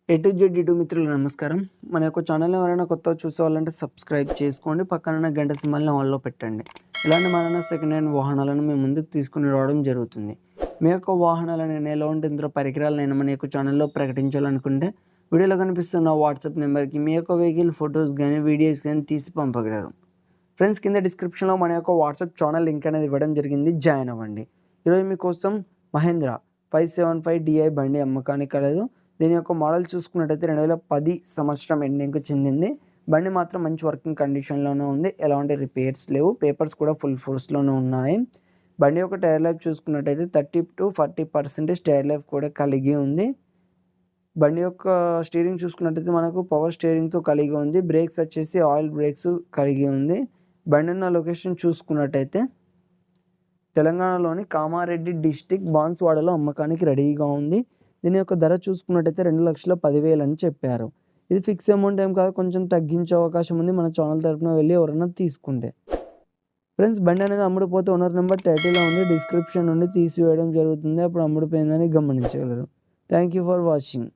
A to Z YouTube మిత్రులకు నమస్కారం. మన యొక్క ఛానల్‌ని ఎవరైనా కొత్తగా చూసేవాళ్ళంటే సబ్స్క్రైబ్ చేసుకోండి. పక్కనున్న గంట సింబల్‌ని ఆన్‌లో పెట్టండి. ఇలాంటి మరెన్నో సెకండ్ హ్యాండ్ వాహనాలను మేము ముందుకు తీసుకొని రావడం జరుగుతుంది. మీ యొక్క వాహనాలను ఎలాంటి యంత్ర పరికరాలనైనా మన యొక్క ఛానల్‌లో ప్రకటించాలనుకుంటే వీడియోలో కనిపిస్తున్న వాట్సాప్ నెంబర్‌కి మీ యొక్క వెహికల్ ఫోటోస్ గానీ, వీడియోస్ గానీ తీసి పంపగలరు. ఫ్రెండ్స్, కింద డిస్క్రిప్షన్‌లో మన యొక్క వాట్సాప్ ఛానల్ లింక్ అనేది ఇవ్వడం జరిగింది. జాయిన్ అవ్వండి. ఈరోజు మీకోసం మహేంద్ర 575 DI బండి అమ్మకానికి కలదు. దీని యొక్క మోడల్ చూసుకున్నట్టయితే 2010 సంవత్సరం ఎండింగ్‌కి చెందింది. బండి మాత్రం మంచి వర్కింగ్ కండిషన్‌లోనే ఉంది. ఎలాంటి రిపేర్స్ లేవు. పేపర్స్ కూడా ఫుల్ ఫోర్స్‌లోనే ఉన్నాయి. బండి యొక్క టైర్ లైఫ్ చూసుకున్నట్టయితే 30-40% టైర్ లైఫ్ కూడా కలిగి ఉంది. బండి యొక్క స్టీరింగ్ చూసుకున్నట్టయితే మనకు పవర్ స్టీరింగ్‌తో కలిగి ఉంది. బ్రేక్స్ వచ్చేసి ఆయిల్ బ్రేక్స్ కలిగి ఉంది. బండి ఉన్న లొకేషన్ చూసుకున్నట్టయితే తెలంగాణలోని కామారెడ్డి డిస్ట్రిక్ట్ బాన్స్వాడలో అమ్మకానికి రెడీగా ఉంది. దీని యొక్క ధర చూసుకున్నట్టయితే 2,10,000 అని చెప్పారు. ఇది ఫిక్స్ అమౌంట్ ఏం కాదు, కొంచెం తగ్గించే అవకాశం ఉంది మన ఛానల్ తరపున వెళ్ళి ఎవరైనా తీసుకుంటే. ఫ్రెండ్స్, బండి అనేది అమ్ముడుపోతే ఓనర్ నెంబర్ టైటిల్లో ఉంది, డిస్క్రిప్షన్ నుండి తీసివేయడం జరుగుతుంది. అప్పుడు అమ్ముడుపోయిందని గమనించగలరు. Thank you for watching.